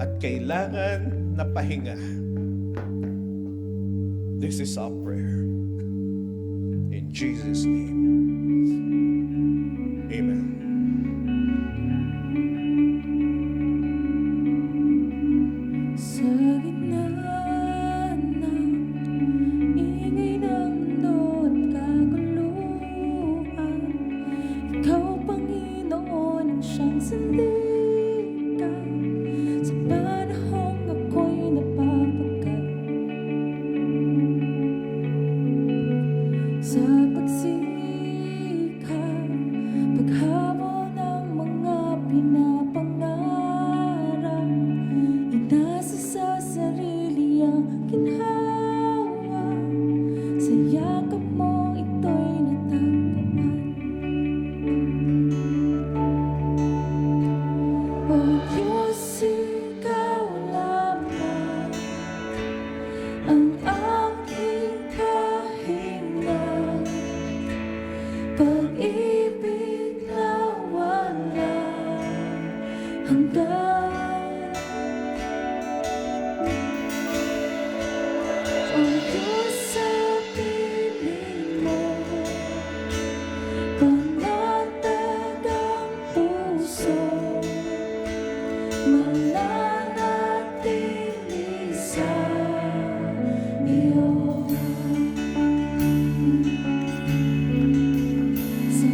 at kailangan na pahinga. This is our prayer. In Jesus' name. Amen. Sa gitna ng ingay ng mundo at kaguluhan, Ikaw, Panginoon, ang siyang sandigan sa panahong ako'y napapagkat. Sa pagsikap, paghabol ng mga pinapangarap, inasa sa sarili ang ginhawa, sa yakap mo ito'y natagpuan. O Diyos, Ikaw lamang ang aking kahinga, pag-ibig na walang hanggan. O Diyos, sa piling mo, panatag ang puso, mananatili sa iyo. Sa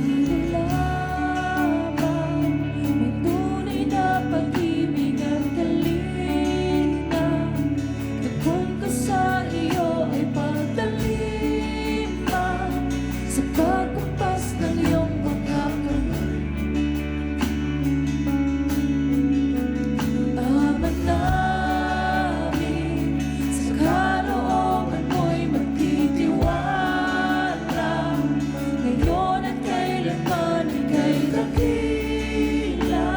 laban, may tunay na pag-ibig at kalinga. Tungkol ko sa iyo ay pagtalima, sa pagkumpas ng iyong pagkakamay. Ama namin, sa kalooban mo'y magtitiwala, ngayon at kailanman ika'y dakila,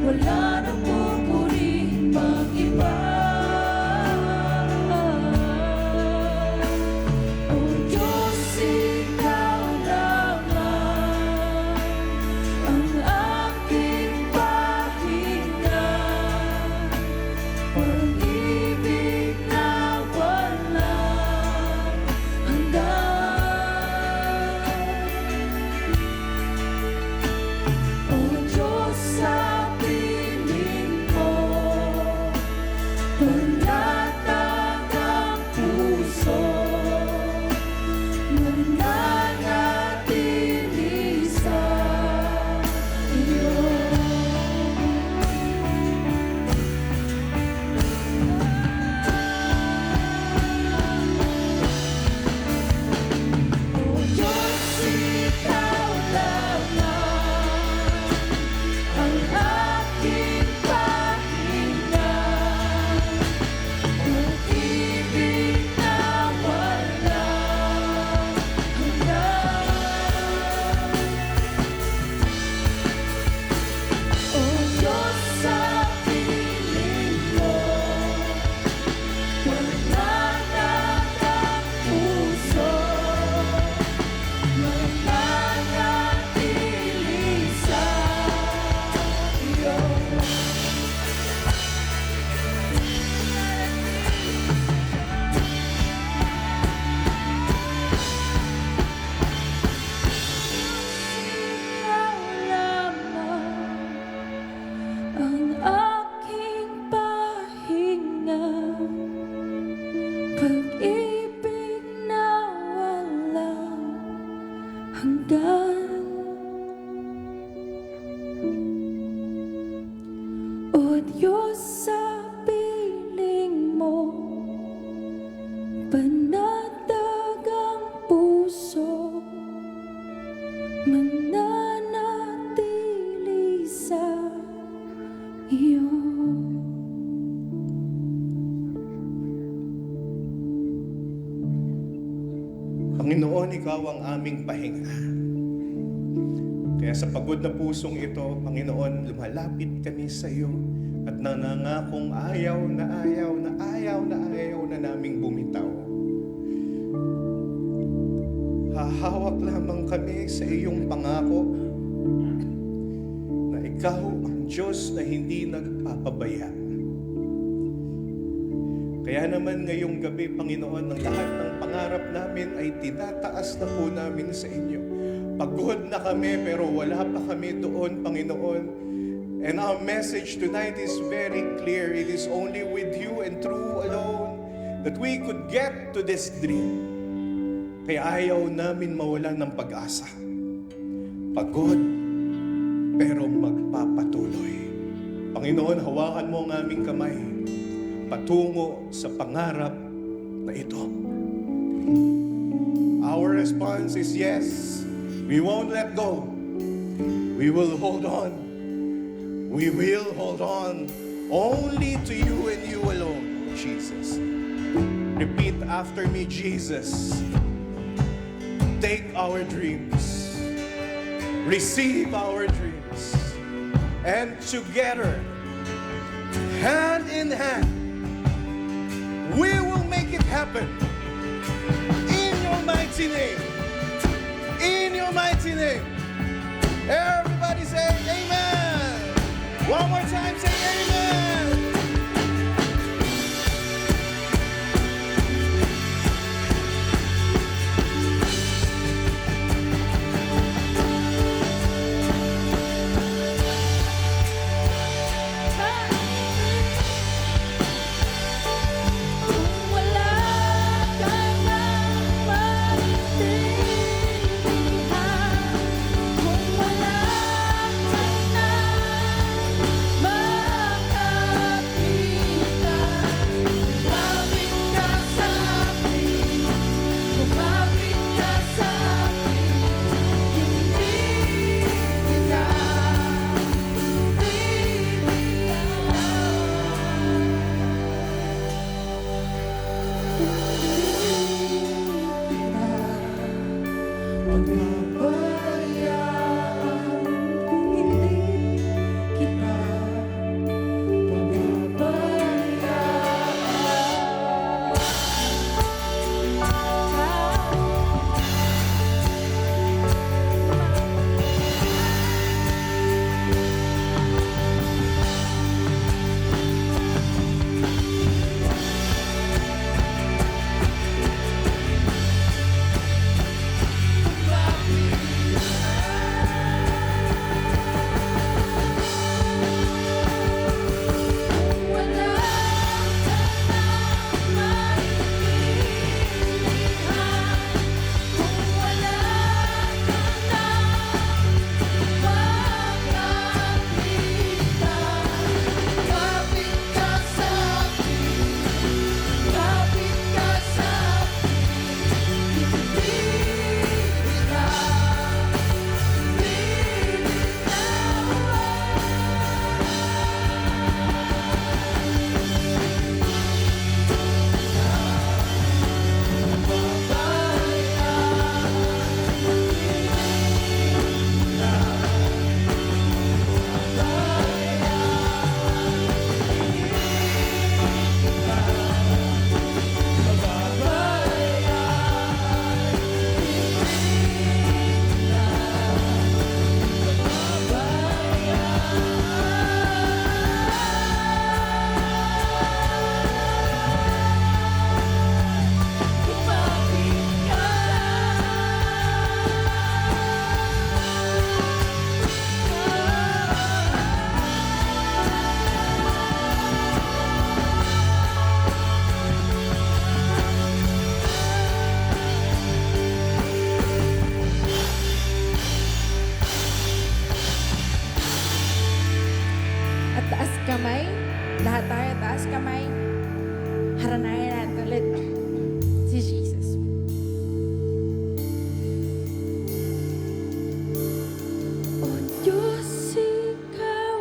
wala nang pupurihin pang iba. O Diyos, Ikaw lamang ang aking pahinga, pag-ibig na walang hanggan. O Diyos, sa piling mo, panatag ang puso, mananatili sa iyo. O Diyos, Ikaw lamang ang aking pahinga, pag-ibig na walang hanggan. O Diyos, sa piling mo, panatag ang puso, mananatili sa iyo. Ikaw lamang ang aking pahinga, pag-ibig na walang hanggan. O Diyos, sa piling mo, panatag ang puso, mananatili sa iyo. Panginoon, Ikaw ang aming pahinga. Kaya sa pagod na pusong ito, Panginoon, lumalapit kami sa iyo at nanangakong ayaw na naming bumitaw. Hahawak lamang kami sa iyong pangako na ikaw ang Diyos na hindi nagpapabaya. Kaya naman ngayong gabi, Panginoon, ang lahat ng pangarap namin ay tinataas na po namin sa inyo. Pagod na kami pero wala pa kami doon, Panginoon. And our message tonight is very clear. It is only with you and through alone that we could get to this dream. Kaya ayaw namin mawalan ng pag-asa. Pagod, pero magpapatuloy. Panginoon, hawakan mo ang aming kamay patungo sa pangarap na ito. Our response is yes. We won't let go. We will hold on. We will hold on only to you and you alone, Jesus. Repeat after me, Jesus. Take our dreams. Receive our dreams. And together, hand in hand, we will make it happen. In your mighty name. In your mighty name. Everybody say amen. One more time, say amen. Kung wala ka nang maintindihan, kung wala ka nang makapitan, lumapit ka sa akin, lumapit ka sa akin, hindi kita At taas kamay, lahat tayo taas kamay. Haranaya